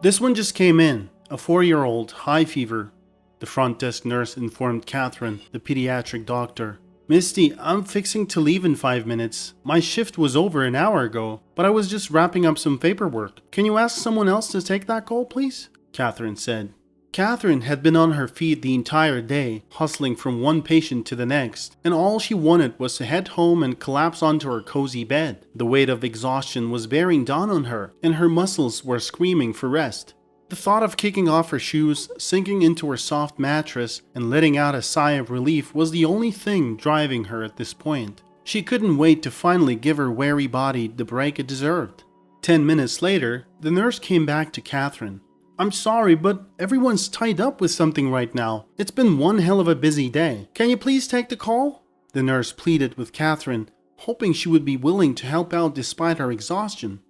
This one just came in. A 4-year-old, high fever. The front desk nurse informed Catherine, the pediatric doctor. Misty, I'm fixing to leave in 5 minutes. My shift was over an hour ago, but I was just wrapping up some paperwork. Can you ask someone else to take that call, please? Catherine said. Catherine had been on her feet the entire day, hustling from one patient to the next, and all she wanted was to head home and collapse onto her cozy bed. The weight of exhaustion was bearing down on her, and her muscles were screaming for rest. The thought of kicking off her shoes, sinking into her soft mattress, and letting out a sigh of relief was the only thing driving her at this point. She couldn't wait to finally give her weary body the break it deserved. 10 minutes later, the nurse came back to Catherine. I'm sorry, but everyone's tied up with something right now. It's been one hell of a busy day. Can you please take the call? The nurse pleaded with Catherine, hoping she would be willing to help out despite her exhaustion.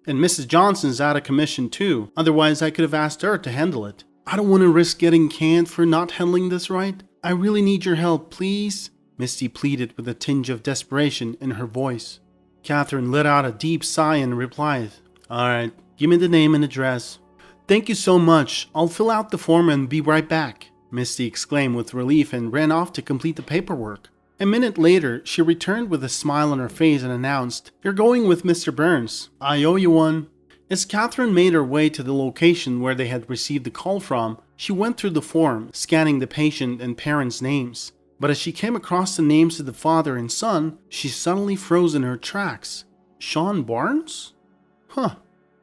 And Mrs. Johnson's out of commission too, otherwise I could have asked her to handle it. I don't want to risk getting canned for not handling this right. I really need your help, please, Misty pleaded with a tinge of desperation in her voice. Catherine let out a deep sigh and replied, Alright, give me the name and address. Thank you so much. I'll fill out the form and be right back, Misty exclaimed with relief and ran off to complete the paperwork. A minute later, she returned with a smile on her face and announced, You're going with Mr. Burns. I owe you one. As Catherine made her way to the location where they had received the call from, she went through the form, scanning the patient and parents' names. But as she came across the names of the father and son, she suddenly froze in her tracks. Sean Barnes? Huh,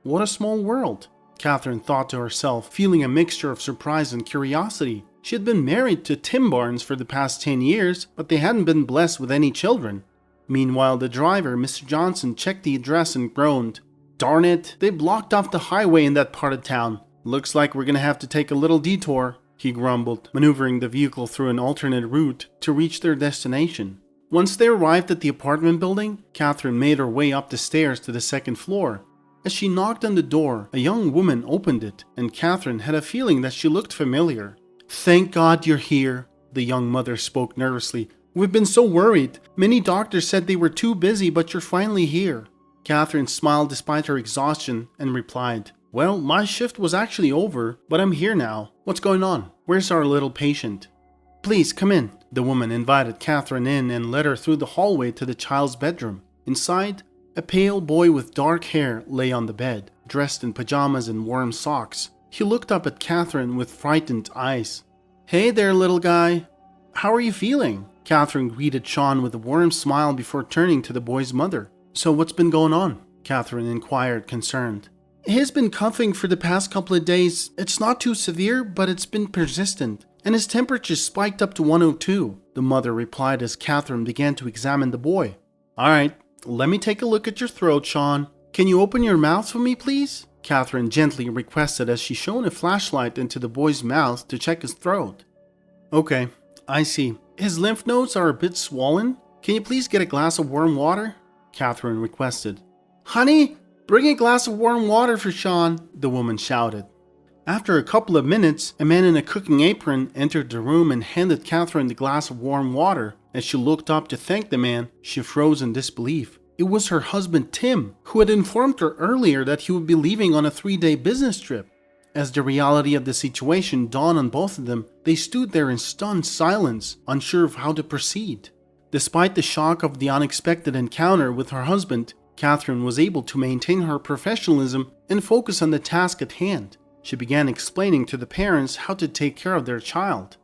what a small world. Catherine thought to herself, feeling a mixture of surprise and curiosity. She had been married to Tim Barnes for the past 10 years, but they hadn't been blessed with any children. Meanwhile, the driver, Mr. Johnson, checked the address and groaned. Darn it, they blocked off the highway in that part of town. Looks like we're gonna have to take a little detour, he grumbled, maneuvering the vehicle through an alternate route to reach their destination. Once they arrived at the apartment building, Catherine made her way up the stairs to the second floor. As she knocked on the door, a young woman opened it, and Catherine had a feeling that she looked familiar. Thank God you're here, the young mother spoke nervously. We've been so worried. Many doctors said they were too busy, but you're finally here. Catherine smiled despite her exhaustion and replied, Well, my shift was actually over, but I'm here now. What's going on? Where's our little patient? Please come in. The woman invited Catherine in and led her through the hallway to the child's bedroom. Inside, a pale boy with dark hair lay on the bed, dressed in pajamas and warm socks. He looked up at Catherine with frightened eyes. Hey there, little guy. How are you feeling? Catherine greeted Sean with a warm smile before turning to the boy's mother. So what's been going on? Catherine inquired, concerned. He's been coughing for the past couple of days. It's not too severe, but it's been persistent. And his temperature spiked up to 102, the mother replied as Catherine began to examine the boy. Alright, let me take a look at your throat, Sean. Can you open your mouth for me, please? Catherine gently requested as she shone a flashlight into the boy's mouth to check his throat. Okay, I see. His lymph nodes are a bit swollen. Can you please get a glass of warm water? Catherine requested. Honey, bring a glass of warm water for Sean, the woman shouted. After a couple of minutes, a man in a cooking apron entered the room and handed Catherine the glass of warm water. As she looked up to thank the man, she froze in disbelief. It was her husband Tim, who had informed her earlier that he would be leaving on a 3-day business trip. As the reality of the situation dawned on both of them, they stood there in stunned silence, unsure of how to proceed. Despite the shock of the unexpected encounter with her husband, Catherine was able to maintain her professionalism and focus on the task at hand. She began explaining to the parents how to take care of their child.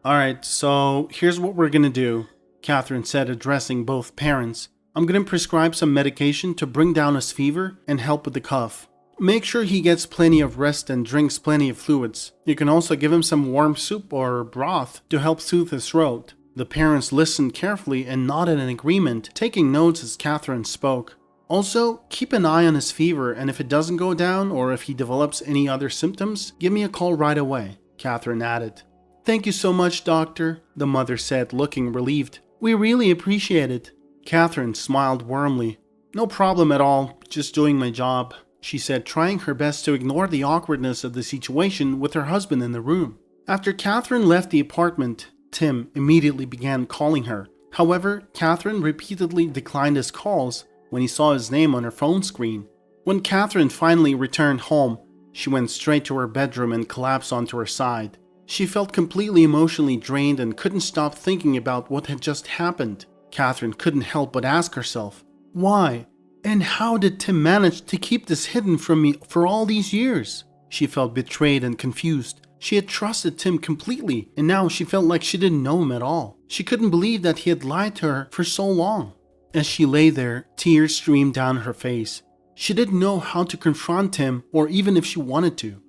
Alright, so here's what we're gonna do, Catherine said, addressing both parents. I'm gonna prescribe some medication to bring down his fever and help with the cough. Make sure he gets plenty of rest and drinks plenty of fluids. You can also give him some warm soup or broth to help soothe his throat. The parents listened carefully and nodded in agreement, taking notes as Catherine spoke. Also, keep an eye on his fever, and if it doesn't go down or if he develops any other symptoms, give me a call right away, Catherine added. Thank you so much, doctor, the mother said, looking relieved. We really appreciate it. Catherine smiled warmly. No problem at all, just doing my job, she said, trying her best to ignore the awkwardness of the situation with her husband in the room. After Catherine left the apartment, Tim immediately began calling her. However, Catherine repeatedly declined his calls when he saw his name on her phone screen. When Catherine finally returned home, She went straight to her bedroom and collapsed onto her side. She felt completely emotionally drained and couldn't stop thinking about what had just happened. Catherine couldn't help but ask herself, why? And how did Tim manage to keep this hidden from me for all these years? She felt betrayed and confused. She had trusted Tim completely, and now she felt like she didn't know him at all. She couldn't believe that he had lied to her for so long. As she lay there, tears streamed down her face. She didn't know how to confront him, or even if she wanted to.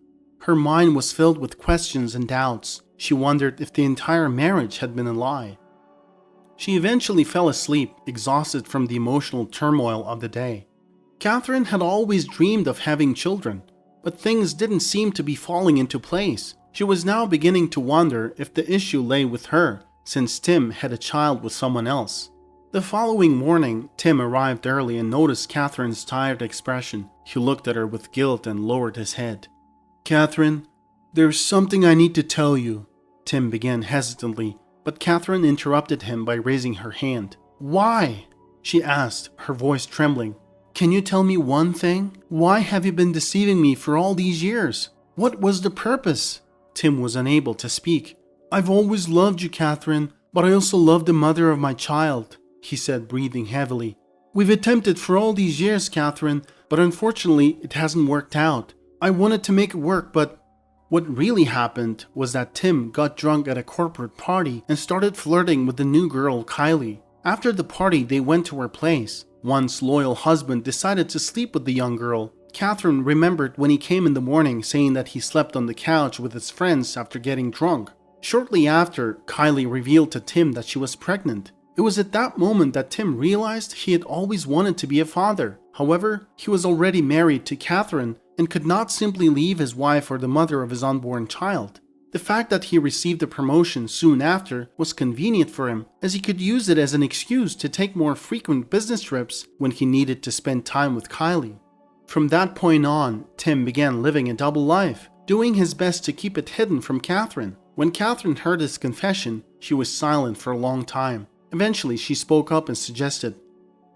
Her mind was filled with questions and doubts. She wondered if the entire marriage had been a lie. She eventually fell asleep, exhausted from the emotional turmoil of the day. Catherine had always dreamed of having children, but things didn't seem to be falling into place. She was now beginning to wonder if the issue lay with her, since Tim had a child with someone else. The following morning, Tim arrived early and noticed Catherine's tired expression. He looked at her with guilt and lowered his head. "Catherine, there's something I need to tell you," Tim began hesitantly, but Catherine interrupted him by raising her hand. "Why?" she asked, her voice trembling. "Can you tell me one thing? Why have you been deceiving me for all these years? What was the purpose?" Tim was unable to speak. "I've always loved you, Catherine, but I also love the mother of my child," he said, breathing heavily. "We've attempted for all these years, Catherine, but unfortunately it hasn't worked out. I wanted to make it work, but..." What really happened was that Tim got drunk at a corporate party and started flirting with the new girl, Kylie. After the party, they went to her place. Once loyal husband decided to sleep with the young girl. Catherine remembered when he came in the morning saying that he slept on the couch with his friends after getting drunk. Shortly after, Kylie revealed to Tim that she was pregnant. It was at that moment that Tim realized he had always wanted to be a father. However, he was already married to Catherine and could not simply leave his wife or the mother of his unborn child. The fact that he received a promotion soon after was convenient for him, as he could use it as an excuse to take more frequent business trips when he needed to spend time with Kylie. From that point on, Tim began living a double life, doing his best to keep it hidden from Catherine. When Catherine heard his confession, she was silent for a long time. Eventually, she spoke up and suggested,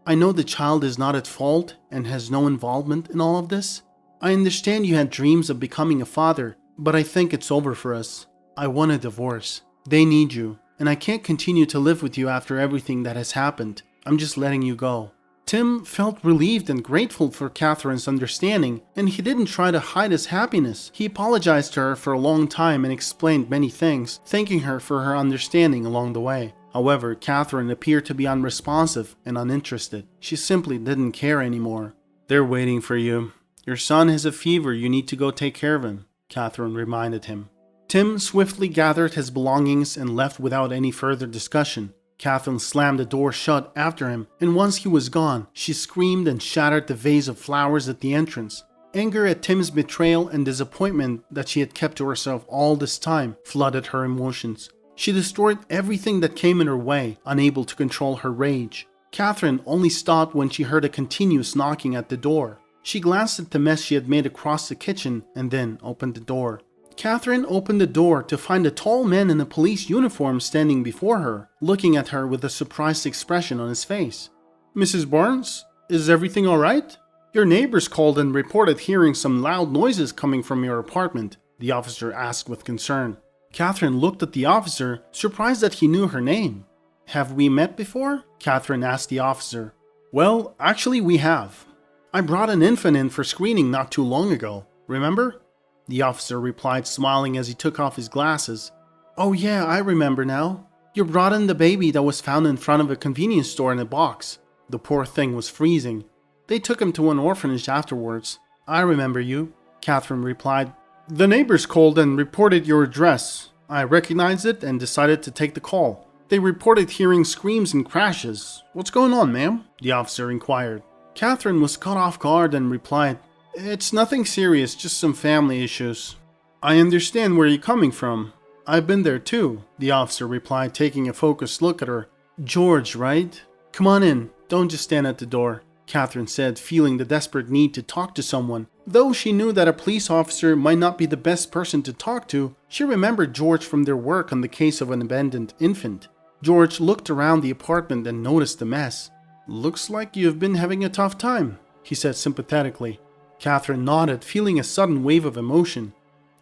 "I know the child is not at fault and has no involvement in all of this. I understand you had dreams of becoming a father, but I think it's over for us. I want a divorce. They need you, and I can't continue to live with you after everything that has happened. I'm just letting you go." Tim felt relieved and grateful for Catherine's understanding, and he didn't try to hide his happiness. He apologized to her for a long time and explained many things, thanking her for her understanding along the way. However, Catherine appeared to be unresponsive and uninterested. She simply didn't care anymore. "They're waiting for you. Your son has a fever, you need to go take care of him," Catherine reminded him. Tim swiftly gathered his belongings and left without any further discussion. Catherine slammed the door shut after him, and once he was gone, she screamed and shattered the vase of flowers at the entrance. Anger at Tim's betrayal and disappointment that she had kept to herself all this time flooded her emotions. She destroyed everything that came in her way, unable to control her rage. Catherine only stopped when she heard a continuous knocking at the door. She glanced at the mess she had made across the kitchen and then opened the door. Catherine opened the door to find a tall man in a police uniform standing before her, looking at her with a surprised expression on his face. "Mrs. Barnes, is everything all right? Your neighbors called and reported hearing some loud noises coming from your apartment," the officer asked with concern. Catherine looked at the officer, surprised that he knew her name. "Have we met before?" Catherine asked the officer. "Well, actually we have. I brought an infant in for screening not too long ago. Remember?" The officer replied, smiling as he took off his glasses. "Oh yeah, I remember now. You brought in the baby that was found in front of a convenience store in a box. The poor thing was freezing. They took him to an orphanage afterwards. I remember you," Catherine replied. "The neighbors called and reported your address. I recognized it and decided to take the call. They reported hearing screams and crashes. What's going on, ma'am?" the officer inquired. Catherine was caught off guard and replied, "It's nothing serious, just some family issues." "I understand where you're coming from. I've been there too," the officer replied, taking a focused look at her. "George, right? Come on in. Don't just stand at the door," Catherine said, feeling the desperate need to talk to someone. Though she knew that a police officer might not be the best person to talk to, she remembered George from their work on the case of an abandoned infant. George looked around the apartment and noticed the mess. "Looks like you've been having a tough time," he said sympathetically. Catherine nodded, feeling a sudden wave of emotion.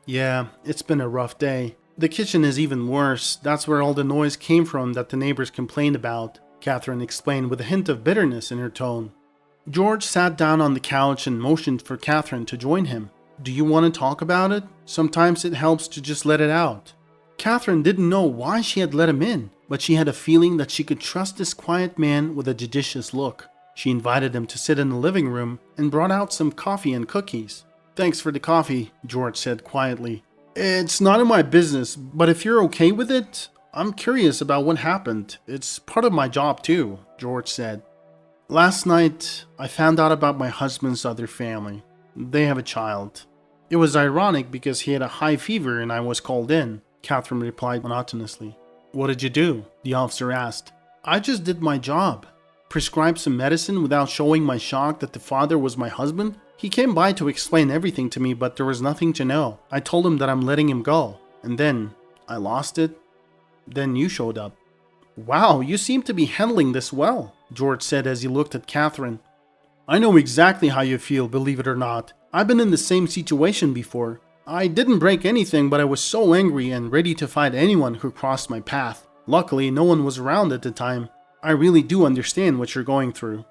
Yeah, it's been a rough day. The kitchen is even worse. That's where all the noise came from that the neighbors complained about, Catherine explained with a hint of bitterness in her tone. George sat down on the couch and motioned for Catherine to join him. Do you want to talk about it? Sometimes it helps to just let it out. Catherine didn't know why she had let him in, but she had a feeling that she could trust this quiet man with a judicious look. She invited him to sit in the living room and brought out some coffee and cookies. Thanks for the coffee, George said quietly. It's not in my business, but if you're okay with it, I'm curious about what happened. It's part of my job too, George said. Last night, I found out about my husband's other family. They have a child. It was ironic because he had a high fever and I was called in, Catherine replied monotonously. What did you do? The officer asked. I just did my job. Prescribed some medicine without showing my shock that the father was my husband. He came by to explain everything to me, but there was nothing to know. I told him that I'm letting him go. And then, I lost it. Then you showed up. Wow, you seem to be handling this well, George said as he looked at Catherine. I know exactly how you feel, believe it or not. I've been in the same situation before. I didn't break anything, but I was so angry and ready to fight anyone who crossed my path. Luckily, no one was around at the time. I really do understand what you're going through.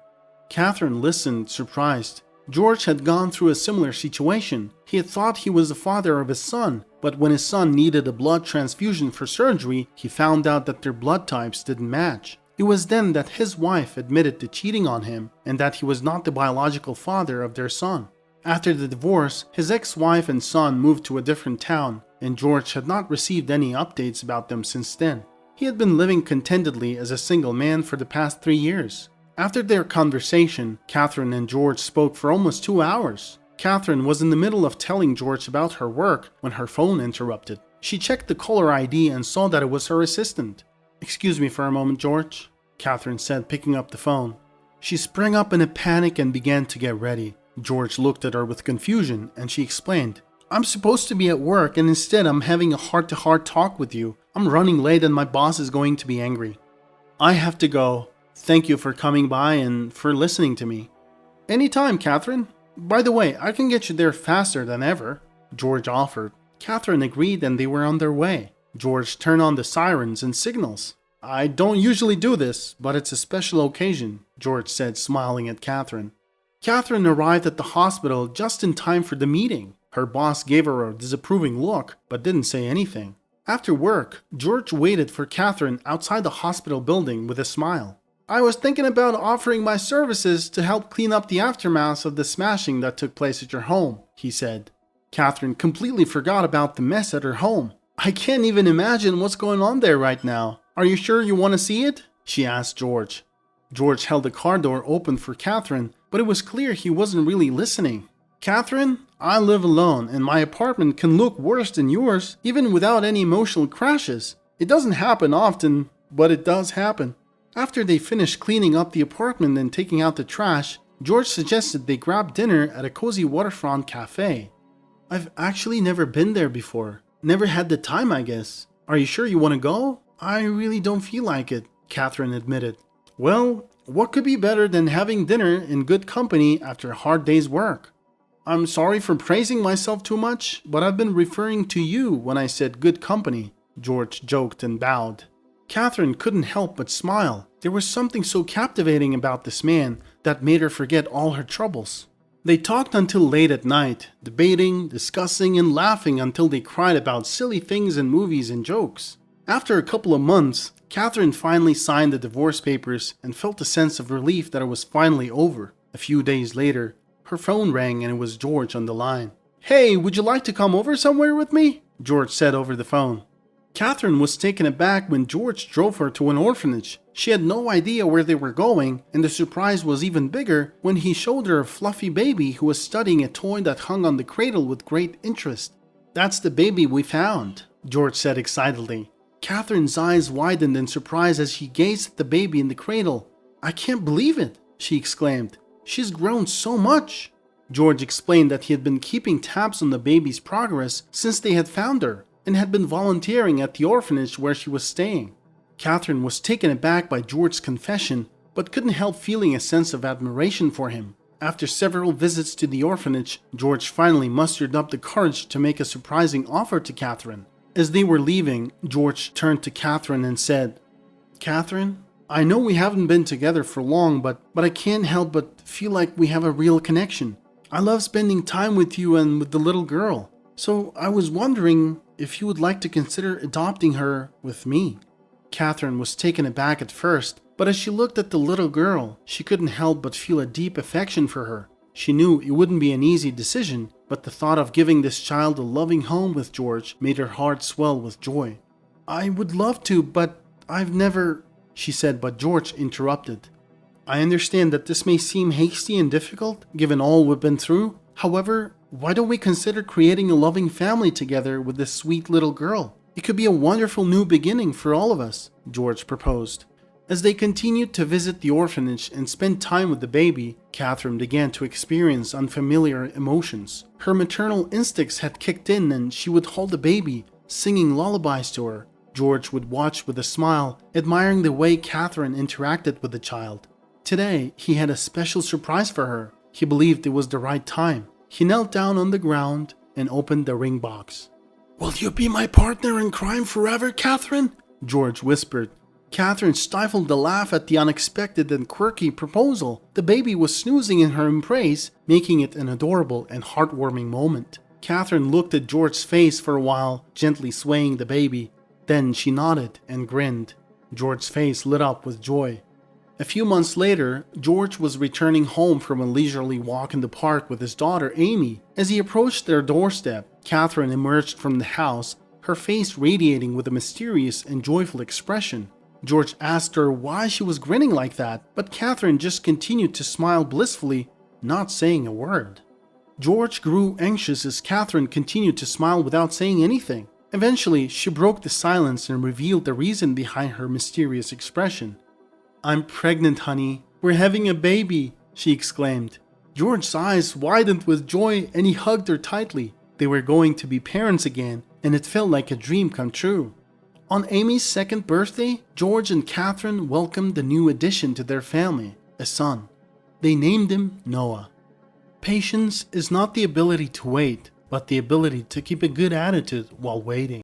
Catherine listened, surprised. George had gone through a similar situation. He had thought he was the father of his son, but when his son needed a blood transfusion for surgery, he found out that their blood types didn't match. It was then that his wife admitted to cheating on him and that he was not the biological father of their son. After the divorce, his ex-wife and son moved to a different town, and George had not received any updates about them since then. He had been living contentedly as a single man for the past 3 years. After their conversation, Catherine and George spoke for almost 2 hours. Catherine was in the middle of telling George about her work when her phone interrupted. She checked the caller ID and saw that it was her assistant. Excuse me for a moment, George, Catherine said, picking up the phone. She sprang up in a panic and began to get ready. George looked at her with confusion and she explained, I'm supposed to be at work and instead I'm having a heart-to-heart talk with you. I'm running late and my boss is going to be angry. I have to go. Thank you for coming by and for listening to me. Anytime, Catherine. By the way, I can get you there faster than ever, George offered. Catherine agreed and they were on their way. George turned on the sirens and signals. I don't usually do this, but it's a special occasion, George said, smiling at Catherine. Catherine arrived at the hospital just in time for the meeting. Her boss gave her a disapproving look, but didn't say anything. After work, George waited for Catherine outside the hospital building with a smile. I was thinking about offering my services to help clean up the aftermath of the smashing that took place at your home, he said. Catherine completely forgot about the mess at her home. I can't even imagine what's going on there right now. Are you sure you want to see it? She asked George. George held the car door open for Catherine, but it was clear he wasn't really listening. Catherine, I live alone and my apartment can look worse than yours, even without any emotional crashes. It doesn't happen often, but it does happen. After they finished cleaning up the apartment and taking out the trash, George suggested they grab dinner at a cozy waterfront cafe. I've actually never been there before. Never had the time, I guess. Are you sure you want to go? I really don't feel like it, Catherine admitted. Well, what could be better than having dinner in good company after a hard day's work? I'm sorry for praising myself too much, but I've been referring to you when I said good company, George joked and bowed. Catherine couldn't help but smile. There was something so captivating about this man that made her forget all her troubles. They talked until late at night, debating, discussing, and laughing until they cried about silly things in movies and jokes. After a couple of months, Catherine finally signed the divorce papers and felt a sense of relief that it was finally over. A few days later, her phone rang and it was George on the line. Hey, would you like to come over somewhere with me? George said over the phone. Catherine was taken aback when George drove her to an orphanage. She had no idea where they were going, and the surprise was even bigger when he showed her a fluffy baby who was studying a toy that hung on the cradle with great interest. That's the baby we found, George said excitedly. Catherine's eyes widened in surprise as she gazed at the baby in the cradle. I can't believe it, she exclaimed. She's grown so much. George explained that he had been keeping tabs on the baby's progress since they had found her, and had been volunteering at the orphanage where she was staying. Catherine was taken aback by George's confession, but couldn't help feeling a sense of admiration for him. After several visits to the orphanage, George finally mustered up the courage to make a surprising offer to Catherine. As they were leaving, George turned to Catherine and said, "Catherine, I know we haven't been together for long, but I can't help but feel like we have a real connection. I love spending time with you and with the little girl. So I was wondering if you would like to consider adopting her with me." Catherine was taken aback at first, but as she looked at the little girl, she couldn't help but feel a deep affection for her. She knew it wouldn't be an easy decision, but the thought of giving this child a loving home with George made her heart swell with joy. "I would love to, but I've never," she said, but George interrupted. "I understand that this may seem hasty and difficult, given all we've been through. However, why don't we consider creating a loving family together with this sweet little girl? It could be a wonderful new beginning for all of us," George proposed. As they continued to visit the orphanage and spend time with the baby, Catherine began to experience unfamiliar emotions. Her maternal instincts had kicked in and she would hold the baby, singing lullabies to her. George would watch with a smile, admiring the way Catherine interacted with the child. Today, he had a special surprise for her. He believed it was the right time. He knelt down on the ground and opened the ring box. "Will you be my partner in crime forever, Catherine?" George whispered. Catherine stifled a laugh at the unexpected and quirky proposal. The baby was snoozing in her embrace, making it an adorable and heartwarming moment. Catherine looked at George's face for a while, gently swaying the baby. Then she nodded and grinned. George's face lit up with joy. A few months later, George was returning home from a leisurely walk in the park with his daughter Amy. As he approached their doorstep, Catherine emerged from the house, her face radiating with a mysterious and joyful expression. George asked her why she was grinning like that, but Catherine just continued to smile blissfully, not saying a word. George grew anxious as Catherine continued to smile without saying anything. Eventually, she broke the silence and revealed the reason behind her mysterious expression. "I'm pregnant, honey. We're having a baby," she exclaimed. George's eyes widened with joy and he hugged her tightly. They were going to be parents again, and it felt like a dream come true. On Amy's second birthday, George and Catherine welcomed the new addition to their family, a son. They named him Noah. Patience is not the ability to wait, but the ability to keep a good attitude while waiting.